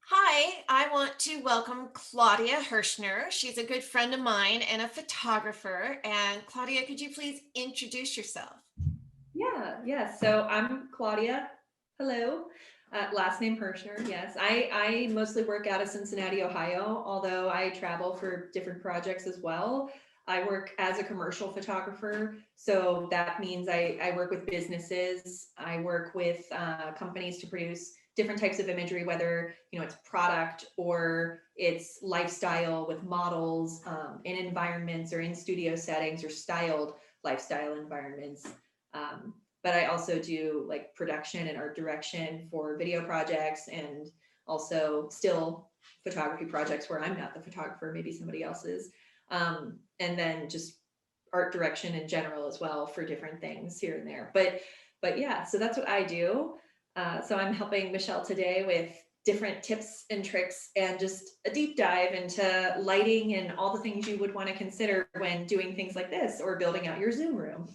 Hi, I want to welcome Claudia Hershner. She's a good friend of mine and a photographer. And Claudia, could you please introduce yourself? Yeah. So I'm Claudia. Hello. Last name Hershner. Yes. I mostly work out of Cincinnati, Ohio, although I travel for different projects as well. I work as a commercial photographer. So that means I work with businesses. I work with companies to produce different types of imagery, whether, it's product or it's lifestyle with models in environments or in studio settings or styled lifestyle environments. But I also do like production and art direction for video projects and also still photography projects where I'm not the photographer, maybe somebody else is. And then just art direction in general as well for different things here and there. But yeah, so that's what I do. So I'm helping Michelle today with different tips and tricks and just a deep dive into lighting and all the things you would want to consider when doing things like this or building out your Zoom room.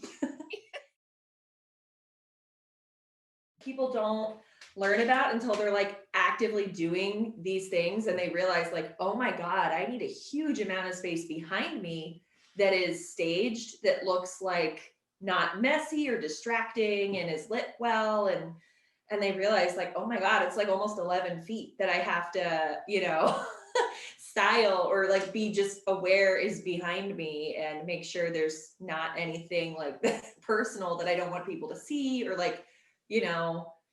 People don't learn about until they're like actively doing these things and they realize like, oh my God, I need a huge amount of space behind me that is staged, that looks like not messy or distracting and is lit well. And they realize like, oh my God, it's like almost 11 feet that I have to, style or like be just aware is behind me and make sure there's not anything like personal that I don't want people to see, or like,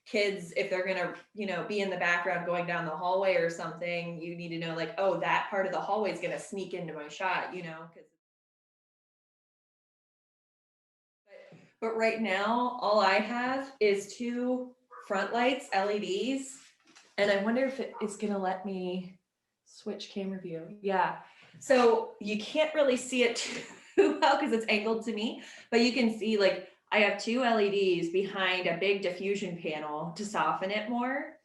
kids, if they're gonna, be in the background going down the hallway or something, you need to know like, oh, that part of the hallway is gonna sneak into my shot, because but right now all I have is two front lights, LEDs, and I wonder if it is gonna let me switch camera view. Yeah. So you can't really see it too well because it's angled to me, but you can see like I have two LEDs behind a big diffusion panel to soften it more.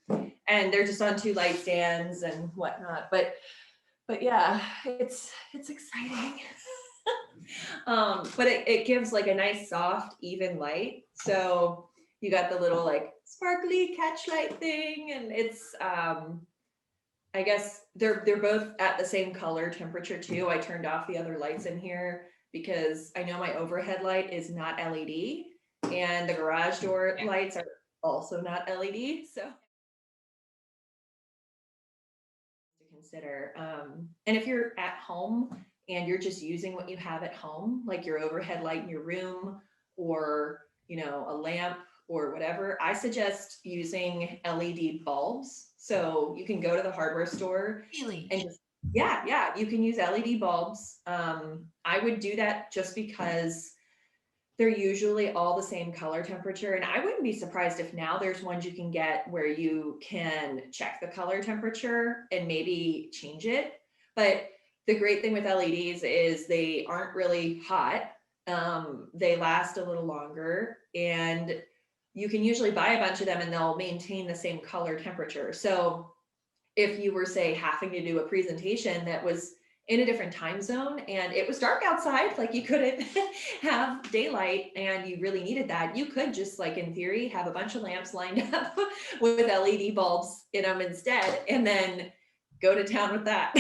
And they're just on two light stands and whatnot. But yeah, it's exciting. But it gives like a nice soft, even light. So you got the little like sparkly catch light thing, and it's I guess they're both at the same color temperature too. I turned off the other lights in here because I know my overhead light is not LED and the garage door lights are also not LED. So to consider. And if you're at home and you're just using what you have at home, like your overhead light in your room or, a lamp or whatever, I suggest using LED bulbs. So you can go to the hardware store Really? and just, yeah, you can use LED bulbs. I would do that just because they're usually all the same color temperature. And I wouldn't be surprised if now there's ones you can get where you can check the color temperature and maybe change it. But the great thing with LEDs is they aren't really hot. They last a little longer, and you can usually buy a bunch of them and they'll maintain the same color temperature. So if you were, say, having to do a presentation that was in a different time zone and it was dark outside, like you couldn't have daylight and you really needed that, you could just, like, in theory, have a bunch of lamps lined up with LED bulbs in them instead, and then go to town with that.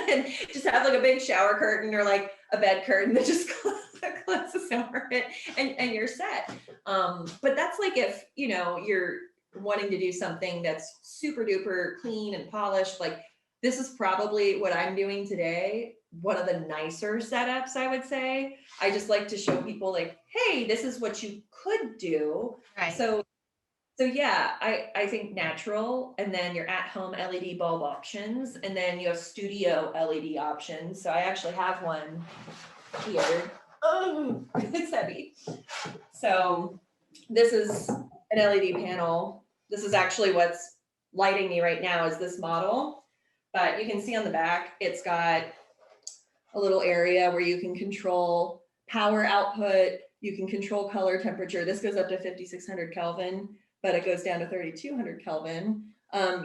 And just have like a big shower curtain or like a bed curtain that just closes over it, and you're set. But that's like if, you're wanting to do something that's super duper clean and polished. Like, this is probably what I'm doing today. One of the nicer setups, I would say. I just like to show people like, hey, this is what you could do. Right. So yeah, I think natural, and then your at home LED bulb options, and then you have studio LED options. So I actually have one here. Oh, it's heavy. So this is an LED panel. This is actually what's lighting me right now is this model. But you can see on the back, it's got a little area where you can control power output. You can control color temperature. This goes up to 5,600 Kelvin, but it goes down to 3,200 Kelvin.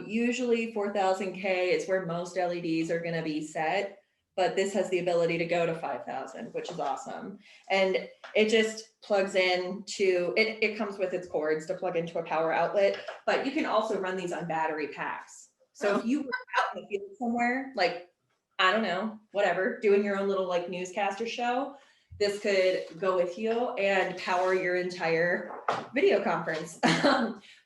Usually 4,000 K is where most LEDs are going to be set, but this has the ability to go to 5,000, which is awesome. And it just plugs in to, it comes with its cords to plug into a power outlet, but you can also run these on battery packs. So if you were out in the field somewhere, like, I don't know, whatever, doing your own little like newscaster show, this could go with you and power your entire video conference.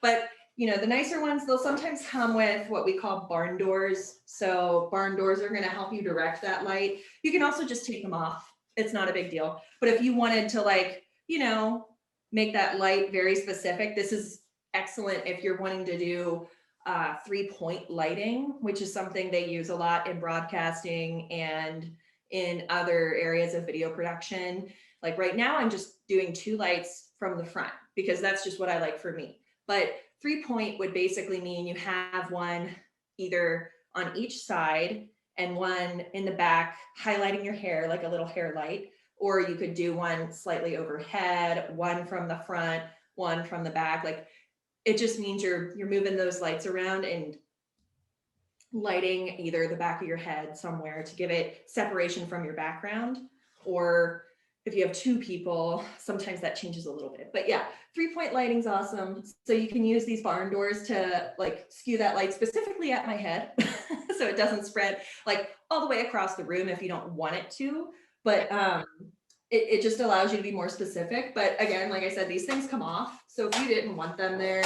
But you know, the nicer ones, they'll sometimes come with what we call barn doors. So barn doors are going to help you direct that light. You can also just take them off. It's not a big deal. But if you wanted to like, you know, make that light very specific, this is excellent if you're wanting to do 3-point lighting, which is something they use a lot in broadcasting and in other areas of video production. Like right now, I'm just doing 2 lights from the front because that's just what I like for me. But 3-point would basically mean you have one either on each side and one in the back highlighting your hair like a little hair light, or you could do one slightly overhead, one from the front, one from the back. Like it just means you're moving those lights around and lighting either the back of your head somewhere to give it separation from your background, or if you have 2 people, sometimes that changes a little bit. But yeah, 3-point lighting's awesome. So you can use these barn doors to like skew that light specifically at my head so it doesn't spread like all the way across the room if you don't want it to. But it just allows you to be more specific. But again, like I said, these things come off. So if you didn't want them there,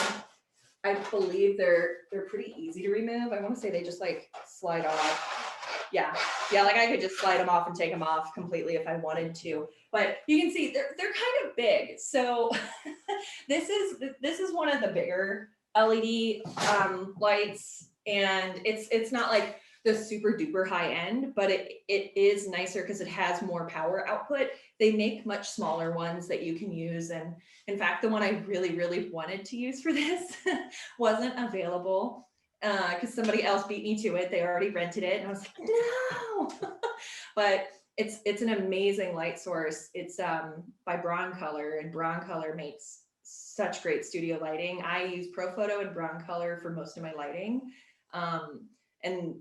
I believe they're pretty easy to remove. I want to say they just like slide off. Yeah, like I could just slide them off and take them off completely if I wanted to. But you can see they're kind of big. So this is one of the bigger LED lights, and it's not like the super duper high end, but it is nicer because it has more power output. They make much smaller ones that you can use, and in fact, the one I really wanted to use for this wasn't available because somebody else beat me to it. They already rented it, and I was like, no. But it's an amazing light source. It's by Broncolor, and Broncolor makes such great studio lighting. I use Profoto and Broncolor for most of my lighting, and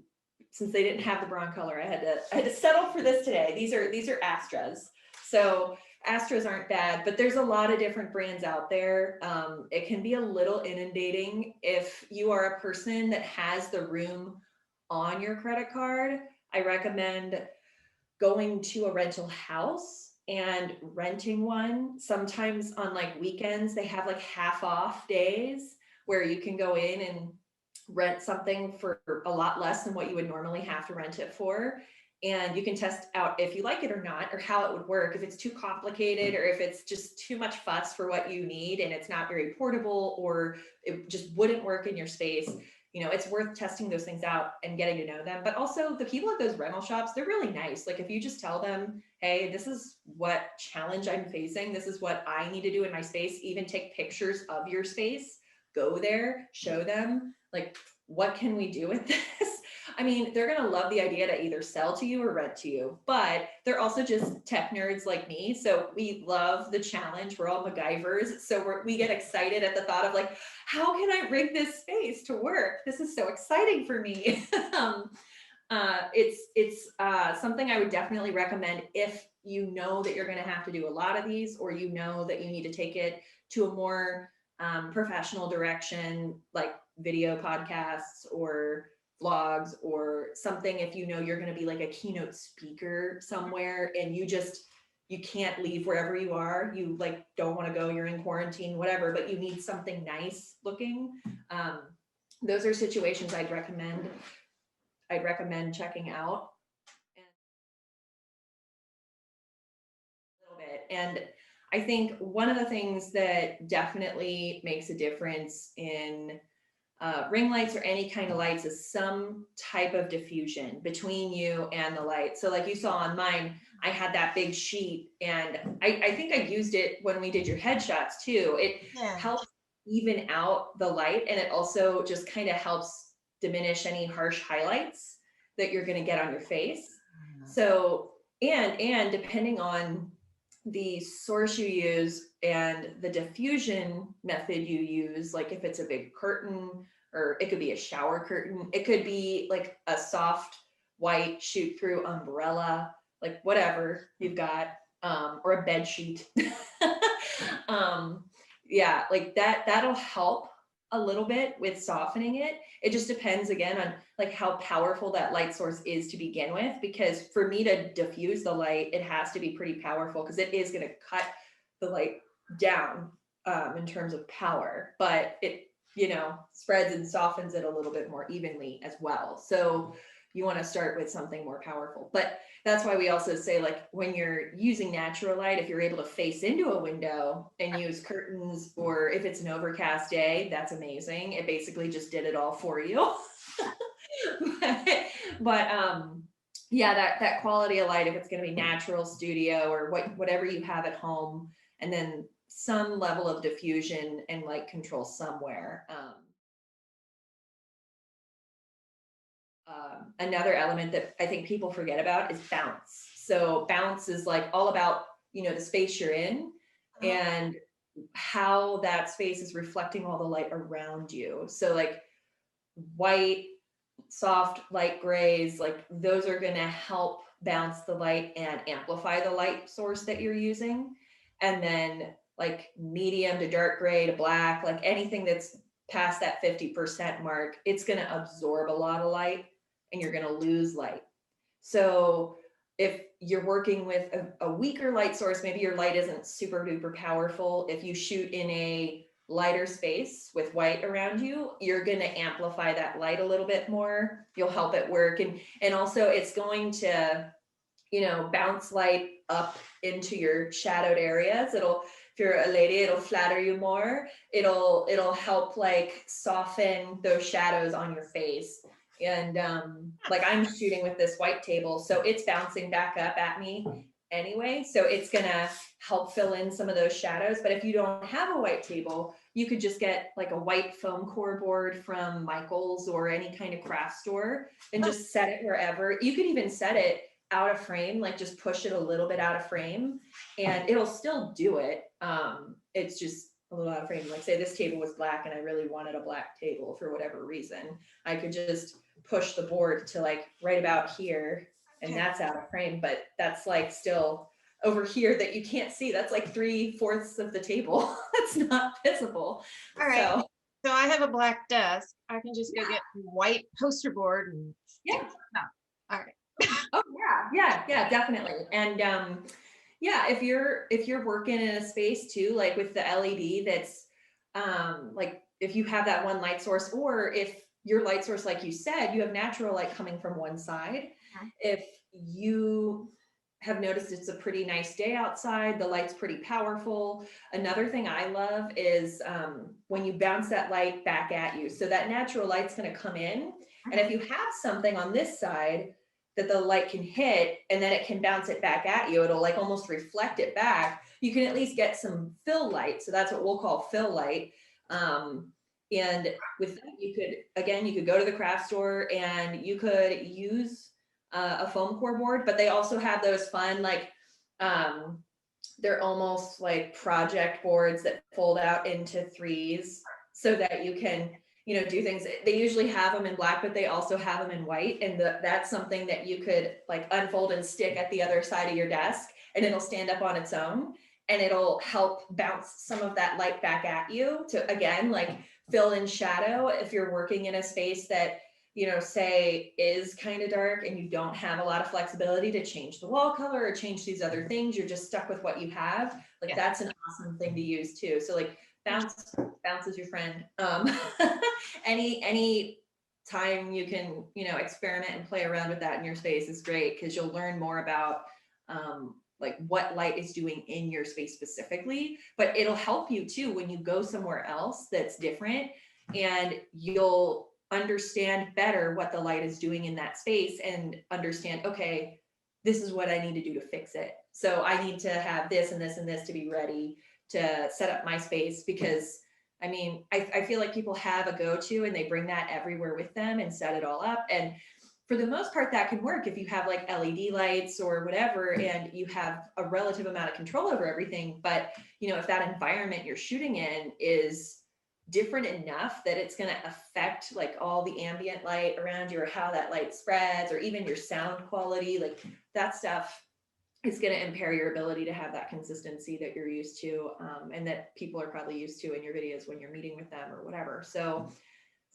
since they didn't have the Broncolor, I had to settle for this today. These are Astras. So Astras aren't bad, but there's a lot of different brands out there. It can be a little inundating if you are a person that has the room on your credit card. I recommend going to a rental house and renting one. Sometimes on like weekends, they have like half off days where you can go in and rent something for a lot less than what you would normally have to rent it for. And you can test out if you like it or not, or how it would work, if it's too complicated, or if it's just too much fuss for what you need and it's not very portable, or it just wouldn't work in your space. You know, it's worth testing those things out and getting to know them. But also the people at those rental shops, they're really nice. Like if you just tell them, hey, this is what challenge I'm facing, this is what I need to do in my space, even take pictures of your space, go there, show them, like, what can we do with this? I mean, they're going to love the idea to either sell to you or rent to you, but they're also just tech nerds like me. So we love the challenge. We're all MacGyvers. So we get excited at the thought of like, how can I rig this space to work? This is so exciting for me. It's something I would definitely recommend if you know that you're going to have to do a lot of these, or you know that you need to take it to a more professional direction, like video podcasts or vlogs or something. If you know you're going to be like a keynote speaker somewhere and you can't leave wherever you are, you like don't want to go, you're in quarantine, whatever, but you need something nice looking. Those are situations I'd recommend checking out a little bit. And I think one of the things that definitely makes a difference in ring lights or any kind of lights is some type of diffusion between you and the light. So like you saw on mine, I had that big sheet, and I think I used it when we did your headshots too. It helps even out the light, and it also just kind of helps diminish any harsh highlights that you're going to get on your face. So, and depending on the source you use and the diffusion method you use, like if it's a big curtain, or it could be a shower curtain, it could be like a soft white shoot through umbrella, like whatever you've got, or a bed sheet. Yeah, like that'll help a little bit with softening it. It just depends again on like how powerful that light source is to begin with. Because for me to diffuse the light, it has to be pretty powerful because it is going to cut the light down in terms of power, but it, spreads and softens it a little bit more evenly as well. So you want to start with something more powerful. But that's why we also say, like, when you're using natural light, if you're able to face into a window and use curtains, or if it's an overcast day, that's amazing. It basically just did it all for you. but, but yeah, that quality of light, if it's going to be natural studio or whatever you have at home, and then some level of diffusion and light control somewhere. Another element that I think people forget about is bounce. So bounce is like all about, the space you're in Uh-huh. and how that space is reflecting all the light around you. So like white, soft light grays, like those are going to help bounce the light and amplify the light source that you're using. And then like medium to dark gray to black, like anything that's past that 50% mark, it's going to absorb a lot of light and you're going to lose light. So if you're working with a weaker light source, maybe your light isn't super duper powerful. If you shoot in a lighter space with white around you, you're going to amplify that light a little bit more. You'll help it work. And also it's going to, bounce light up into your shadowed areas. If you're a lady, it'll flatter you more. It'll help like soften those shadows on your face. And like I'm shooting with this white table, so it's bouncing back up at me anyway. So it's gonna help fill in some of those shadows. But if you don't have a white table, you could just get like a white foam core board from Michael's or any kind of craft store and Oh, just set it wherever. You could even set it out of frame, like just push it a little bit out of frame and it'll still do it. It's just a little out of frame. Like say this table was black and I really wanted a black table for whatever reason. I could just push the board to like right about here and okay. that's out of frame, but that's like still over here that you can't see. That's like 3/4 of the table. That's not visible. All right. So So I have a black desk. I can just go get a white poster board and stick yeah. it up. All right. Oh yeah, definitely. And yeah, if you're working in a space too, like with the LED, that's like if you have that one light source, or if your light source, like you said, you have natural light coming from one side. Mhm. If you have noticed it's a pretty nice day outside, the light's pretty powerful. Another thing I love is when you bounce that light back at you. So that natural light's going to come in. And if you have something on this side that the light can hit and then it can bounce it back at you, it'll like almost reflect it back. You can at least get some fill light. So that's what we'll call fill light. And with that, you could go to the craft store and you could use a foam core board, but they also have those fun, like, um, they're almost like project boards that fold out into threes so that you can, do things. They usually have them in black, but they also have them in white. And that's something that you could like unfold and stick at the other side of your desk and it'll stand up on its own and it'll help bounce some of that light back at you to, again, like fill in shadow. If you're working in a space that, say is kind of dark and you don't have a lot of flexibility to change the wall color or change these other things, you're just stuck with what you have. Like Yeah. that's an awesome thing to use too. So like bounce is your friend. Any time you can, experiment and play around with that in your space is great because you'll learn more about like what light is doing in your space specifically, but it'll help you too when you go somewhere else that's different and you'll understand better what the light is doing in that space and understand, okay, this is what I need to do to fix it. So I need to have this and this and this to be ready to set up my space because I mean, I feel like people have a go-to and they bring that everywhere with them and set it all up. And for the most part, that can work if you have like LED lights or whatever, and you have a relative amount of control over everything. But, if that environment you're shooting in is different enough that it's going to affect like all the ambient light around you or how that light spreads or even your sound quality, like that stuff it's going to impair your ability to have that consistency that you're used to, and that people are probably used to in your videos when you're meeting with them or whatever. So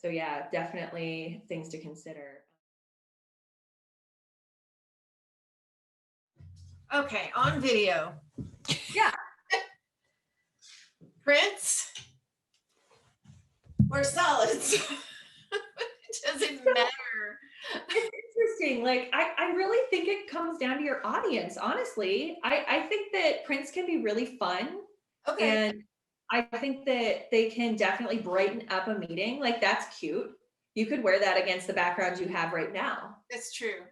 yeah, definitely things to consider. Okay, on video. Yeah. Prints or solids? It doesn't matter. It's interesting. Like, I really think it comes down to your audience, honestly. I think that prints can be really fun. Okay, And I think that they can definitely brighten up a meeting. Like, that's cute. You could wear that against the background you have right now. that's true.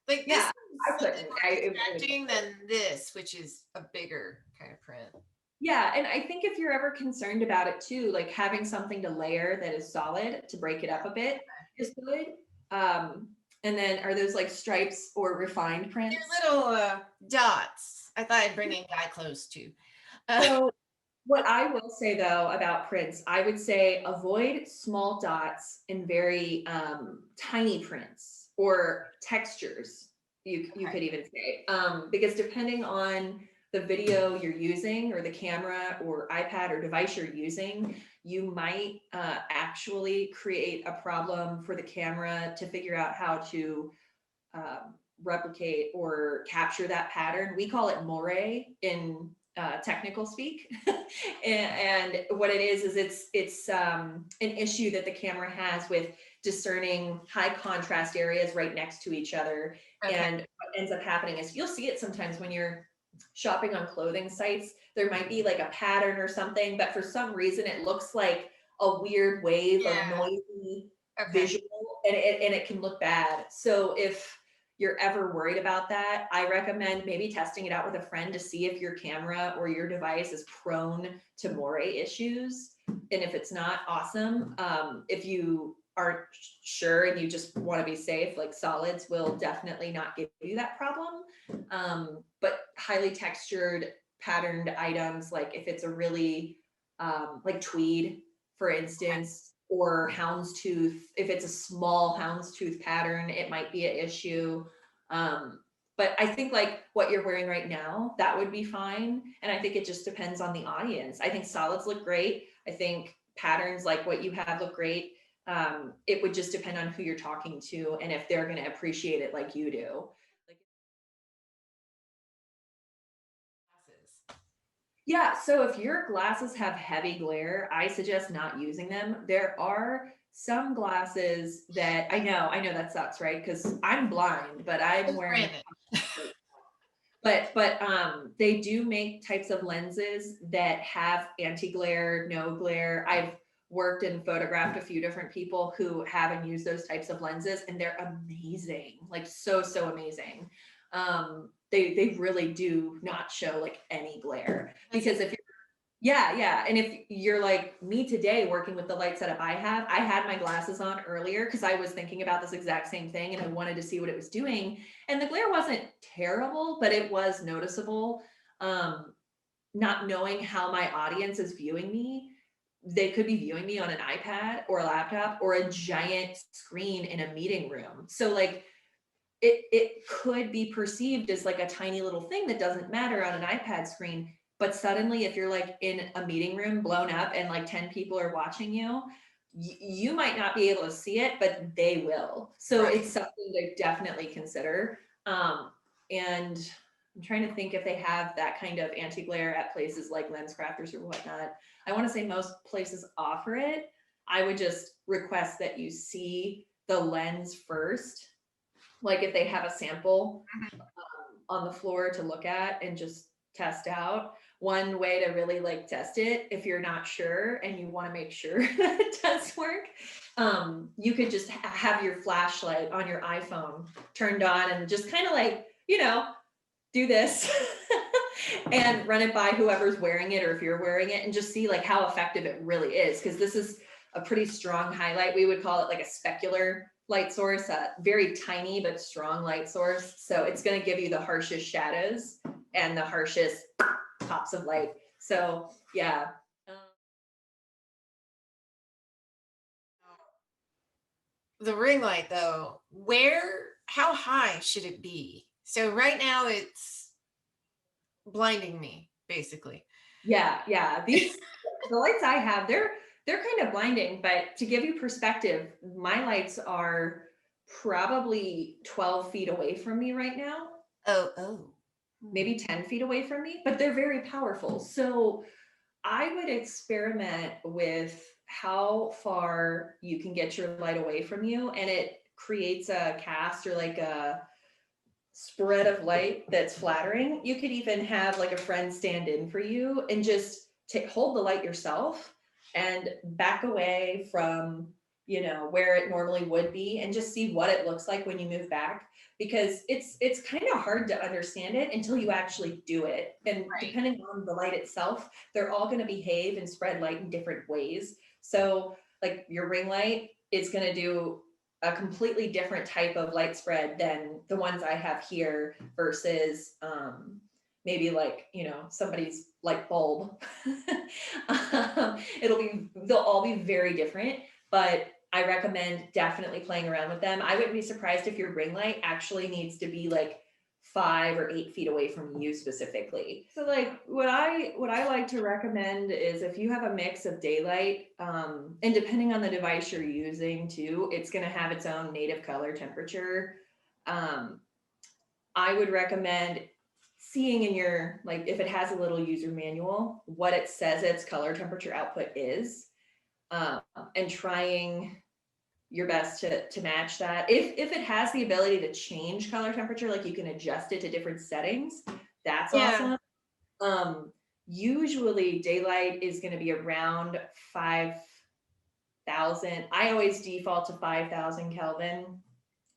Like this Yeah, is I a bit couldn't. more distracting than this, which is a bigger kind of print. Yeah, and I think if you're ever concerned about it too, like having something to layer that is solid to break it up a bit is good. And then are those like stripes or refined prints? They're little dots. I thought I'd bring in guy clothes too. So what I will say though about prints, I would say avoid small dots in very tiny prints or textures. You Okay. could even say, because depending on the video you're using or the camera or iPad or device you're using, you might actually create a problem for the camera to figure out how to replicate or capture that pattern. We call it moire in technical speak. And what it is it's an issue that the camera has with discerning high contrast areas right next to each other. Okay. And what ends up happening is you'll see it sometimes when you're shopping on clothing sites. There might be like a pattern or something, but for some reason it looks like a weird wave of Yeah. noisy Okay. visual, and it can look bad. So if you're ever worried about that, I recommend maybe testing it out with a friend to see if your camera or your device is prone to moire issues. And if it's not, awesome. If you aren't sure and you just want to be safe, like solids will definitely not give you that problem. But highly textured, patterned items, like if it's a really like tweed, for instance, or houndstooth. If it's a small houndstooth pattern, it might be an issue. But I think like what you're wearing right now, that would be fine. And I think it just depends on the audience. I think solids look great. I think patterns like what you have look great. It would just depend on who you're talking to and if they're going to appreciate it like you do. Like, Glasses. yeah, so if your glasses have heavy glare, I suggest not using them. There are some glasses that I know that sucks, right? Because I'm blind, but I'm Who's wearing, Brandon? but they do make types of lenses that have anti-glare, no glare. I've worked and photographed a few different people who have and use those types of lenses, and they're amazing, like so amazing. They really do not show like any glare That's it. because if yeah. And if you're like me today working with the light setup I had my glasses on earlier because I was thinking about this exact same thing and I wanted to see what it was doing. And the glare wasn't terrible, but it was noticeable. Not knowing how my audience is viewing me, they could be viewing me on an iPad or a laptop or a giant screen in a meeting room. So like it could be perceived as like a tiny little thing that doesn't matter on an iPad screen. But suddenly, if you're like in a meeting room blown up and like 10 people are watching you, you might not be able to see it, but they will. So Right. it's something to definitely consider. And I'm trying to think if they have that kind of anti-glare at places like lens crafters or whatnot. I want to say most places offer it. I would just request that you see the lens first, like if they have a sample on the floor to look at and just test out. One way to really like test it, if you're not sure and you want to make sure that it does work, you could just have your flashlight on your iPhone turned on and just kind of like, do this and run it by whoever's wearing it or if you're wearing it and just see like how effective it really is. Because this is a pretty strong highlight. We would call it like a specular light source, a very tiny but strong light source. So it's going to give you the harshest shadows and the harshest pops of light. So yeah. The ring light, though, how high should it be? So right now it's blinding me, basically. Yeah, yeah. The lights I have, they're kind of blinding, but to give you perspective, my lights are probably 12 feet away from me right now, Oh, oh. Hmm. maybe 10 feet away from me, but they're very powerful. So I would experiment with how far you can get your light away from you, and it creates a cast or like a spread of light that's flattering. You could even have like a friend stand in for you and just hold the light yourself and back away from, where it normally would be, and just see what it looks like when you move back, because it's kind of hard to understand it until you actually do it. And Right. depending on the light itself, they're all going to behave and spread light in different ways. So like your ring light is going to do a completely different type of light spread than the ones I have here versus maybe like, somebody's light bulb. They'll all be very different, but I recommend definitely playing around with them. I wouldn't be surprised if your ring light actually needs to be like 5 or 8 feet away from you specifically. So like what I like to recommend is if you have a mix of daylight, and depending on the device you're using too, it's going to have its own native color temperature. Um, I would recommend seeing in your, like, if it has a little user manual, what it says its color temperature output is, um, and trying your best to match that. If it has the ability to change color temperature, like you can adjust it to different settings, that's Yeah. awesome. Um, Usually daylight is going to be around 5,000. I always default to 5,000 Kelvin.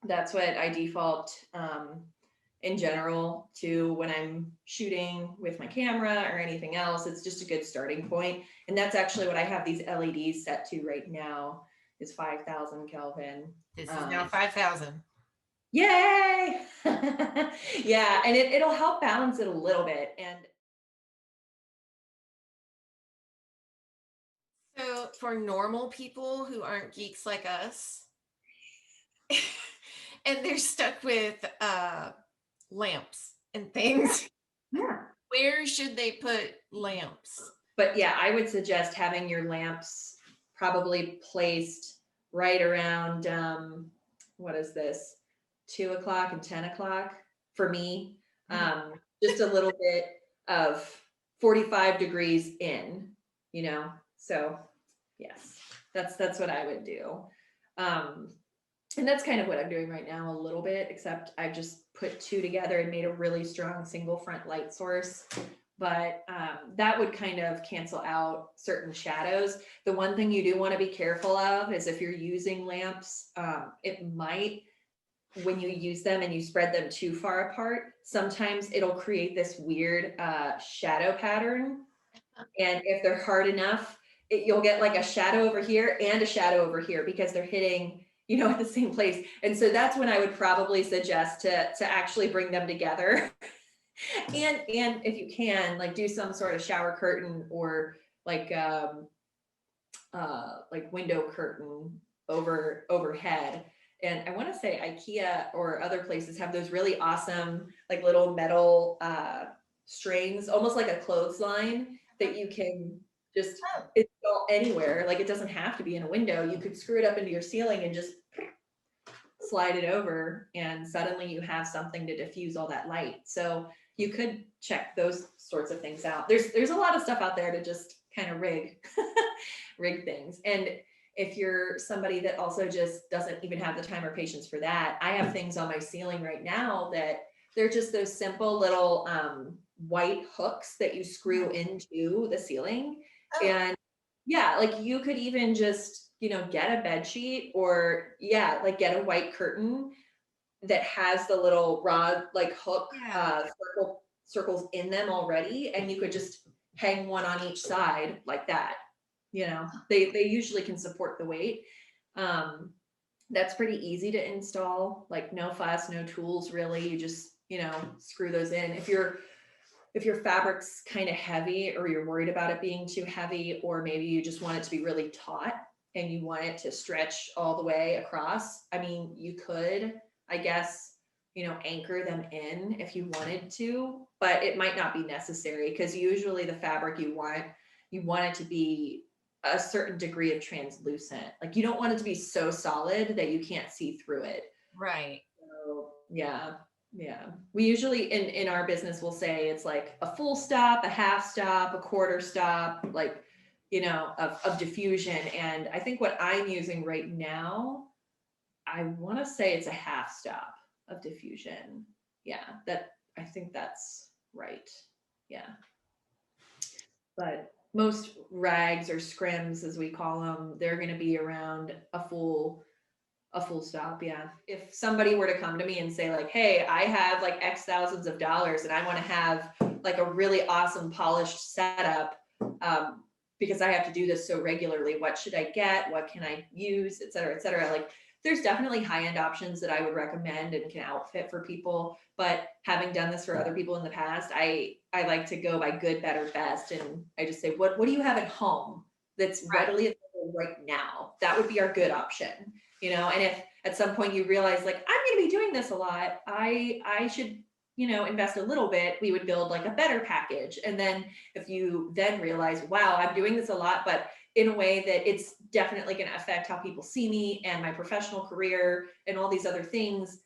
That's what I default in general to when I'm shooting with my camera or anything else. It's just a good starting point. And that's actually what I have these LEDs set to right now, is 5,000 Kelvin. This is now Um, 5,000. Yay! Yeah, and it'll help balance it a little bit. And So for normal people who aren't geeks like us, and they're stuck with lamps and things, yeah, where should they put lamps? but yeah, I would suggest having your lamps probably placed right around, what is this, 2 o'clock and 10 o'clock for me. Mhm. Just a little bit of 45 degrees in. So yes, that's what I would do. Um, and that's kind of what I'm doing right now a little bit, except I've just put two together and made a really strong single front light source. But that would kind of cancel out certain shadows. The one thing you do want to be careful of is if you're using lamps, it might, when you use them and you spread them too far apart, sometimes it'll create this weird shadow pattern. And if they're hard enough, you'll get like a shadow over here and a shadow over here because they're hitting, at the same place. And so that's when I would probably suggest to actually bring them together. And if you can, like, do some sort of shower curtain or like window curtain overhead. And I want to say IKEA or other places have those really awesome like little metal strings, almost like a clothesline that you can just Oh, install anywhere. Like, it doesn't have to be in a window. You could screw it up into your ceiling and just slide it over, and suddenly you have something to diffuse all that light. So you could check those sorts of things out. There's a lot of stuff out there to just kind of rig things. And if you're somebody that also just doesn't even have the time or patience for that, I have things on my ceiling right now that they're just those simple little white hooks that you screw into the ceiling. oh, And yeah, like you could even just, get a bed sheet, or yeah, like get a white curtain that has the little rod like hook yeah. circles in them already, and you could just hang one on each side like that. They usually can support the weight. Um, that's pretty easy to install, like no fuss, no tools really. You just, screw those in. If your fabric's kind of heavy, or you're worried about it being too heavy, or maybe you just want it to be really taut and you want it to stretch all the way across, I mean, you could, I guess, anchor them in if you wanted to, but it might not be necessary because usually the fabric you want it to be a certain degree of translucent. Like you don't want it to be so solid that you can't see through it. Right. So yeah, yeah. We usually in our business will say it's like a full stop, a half stop, a quarter stop, like of diffusion. And I think what I'm using right now, I want to say it's a half stop of diffusion. Yeah, I think that's right. Yeah. But most rags or scrims, as we call them, they're going to be around a full stop. Yeah. If somebody were to come to me and say like, hey, I have like X thousands of dollars and I want to have like a really awesome polished setup, because I have to do this so regularly, what should I get? What can I use? Et cetera, et cetera. Like there's definitely high-end options that I would recommend and can outfit for people. But having done this for other people in the past, I like to go by good, better, best. And I just say, what do you have at home that's Right. readily available right now? That would be our good option. And if at some point you realize like I'm going to be doing this a lot, I should invest a little bit, we would build like a better package. And then if you then realize, wow, I'm doing this a lot, but in a way that it's definitely going to affect how people see me and my professional career and all these other things,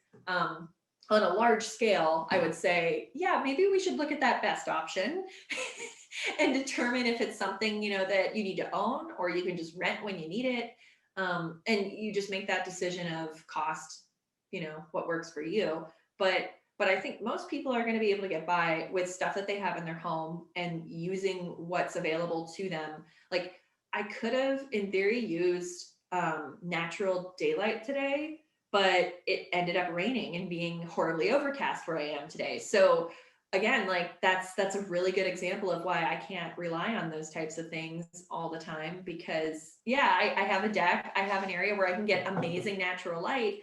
on a large scale, I would say, yeah, maybe we should look at that best option and determine if it's something that you need to own or you can just rent when you need it. And you just make that decision of cost, what works for you. But I think most people are going to be able to get by with stuff that they have in their home and using what's available to them. Like I could have, in theory, used natural daylight today, but it ended up raining and being horribly overcast where I am today. So again, like that's a really good example of why I can't rely on those types of things all the time, because yeah, I have a deck, I have an area where I can get amazing natural light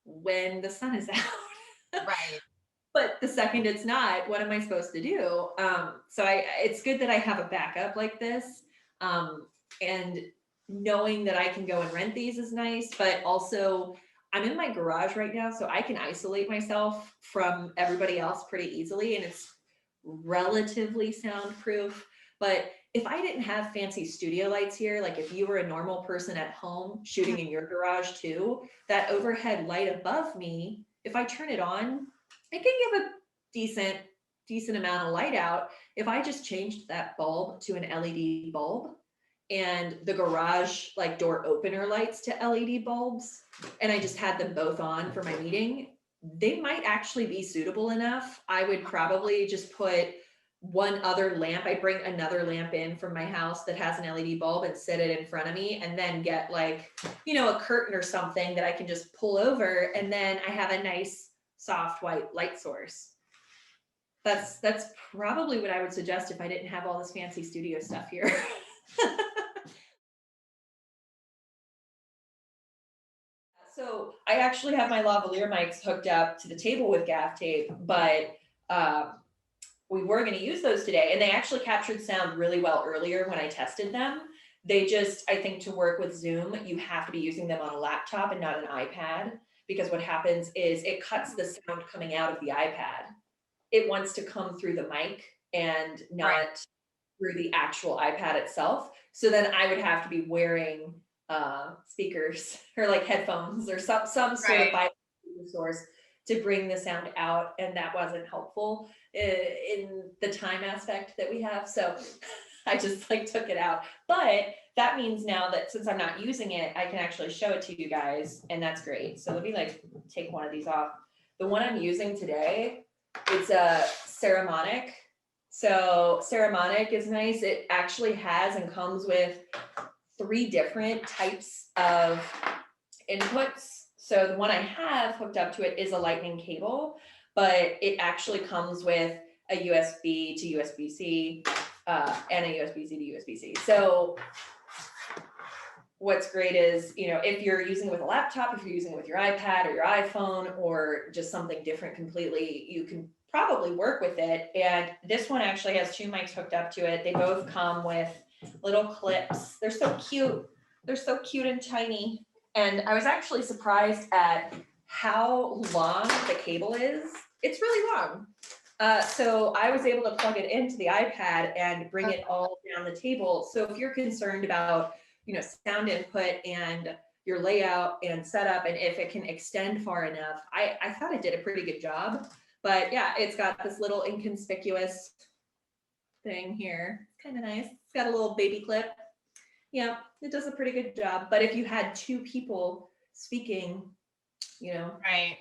when the sun is out. Right. But the second it's not, what am I supposed to do? So it's good that I have a backup like this. And knowing that I can go and rent these is nice, but also I'm in my garage right now, so I can isolate myself from everybody else pretty easily, and it's relatively soundproof. But if I didn't have fancy studio lights here, like if you were a normal person at home shooting in your garage too, that overhead light above me, if I turn it on, it can give a decent amount of light out. If I just changed that bulb to an LED bulb and the garage like door opener lights to LED bulbs, and I just had them both on for my meeting, they might actually be suitable enough. I would probably just put one other lamp. I bring another lamp in from my house that has an LED bulb and set it in front of me, and then get like, a curtain or something that I can just pull over, and then I have a nice soft white light source. That's probably what I would suggest if I didn't have all this fancy studio stuff here. So I actually have my lavalier mics hooked up to the table with gaff tape, but we were going to use those today, and they actually captured sound really well earlier when I tested them. They just, I think, to work with Zoom, you have to be using them on a laptop and not an iPad, because what happens is it cuts the sound coming out of the iPad. It wants to come through the mic and Right. not through the actual iPad itself. So then I would have to be wearing speakers or like headphones or some sort of Right. by source to bring the sound out, and that wasn't helpful in the time aspect that we have. So I just like took it out. But that means now that since I'm not using it, I can actually show it to you guys, and that's great. So let me like take one of these off. The one I'm using today, it's a Ceramonic. So Ceramonic is nice. It actually has and comes with 3 different types of inputs. So the one I have hooked up to it is a lightning cable, but it actually comes with a USB to USB-C and a USB-C to USB-C. So what's great is, if you're using it with a laptop, if you're using it with your iPad or your iPhone or just something different completely, you can probably work with it. And this one actually has 2 mics hooked up to it. They both come with little clips. They're so cute. They're so cute and tiny. And I was actually surprised at how long the cable is. It's really long. So I was able to plug it into the iPad and bring it all down the table. So if you're concerned about, sound input and your layout and setup, and if it can extend far enough, I thought it did a pretty good job. But yeah, it's got this little inconspicuous thing here. It's kind of nice. It's got a little baby clip. Yeah, it does a pretty good job. But if you had two people speaking, you know, Right.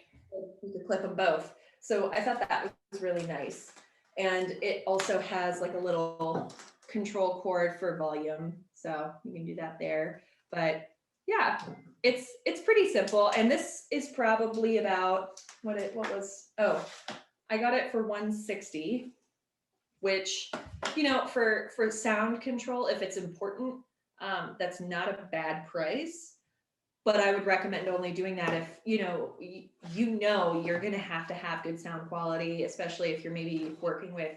you could clip them both. So I thought that was really nice. And it also has like a little control cord for volume. So you can do that there. But yeah, it's pretty simple. And this is probably about what was, oh, I got it for 160, which, for sound control, if it's important, that's not a bad price. But I would recommend only doing that if you're going to have good sound quality, especially if you're maybe working with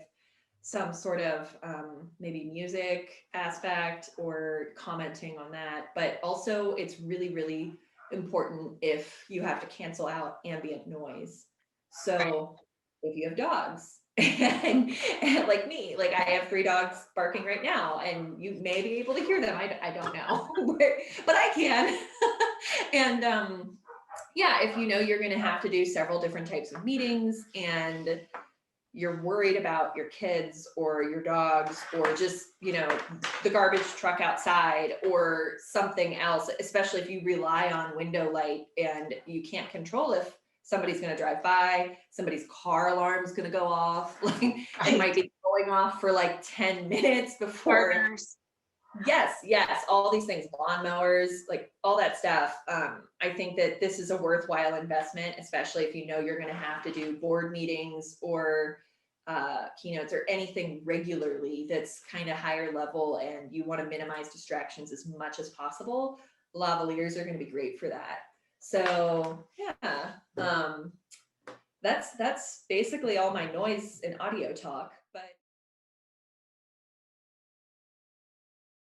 some sort of maybe music aspect or commenting on that. But also, it's really, really important if you have to cancel out ambient noise. So if you have dogs, and like me, like I have 3 dogs barking right now, and you may be able to hear them. I don't know, but I can. And yeah, if you're going to have to do several different types of meetings, and you're worried about your kids or your dogs or just the garbage truck outside or something else, especially if you rely on window light and you can't control if somebody's going to drive by, somebody's car alarm is going to go off, like it Right. might be going off for like 10 minutes before. Partners. Yes, all these things, lawnmowers, like all that stuff. I think that this is a worthwhile investment, especially if you're going to have to do board meetings or keynotes or anything regularly that's kind of higher level, and you want to minimize distractions as much as possible. Lavaliers are going to be great for that. So yeah, that's basically all my noise and audio talk, but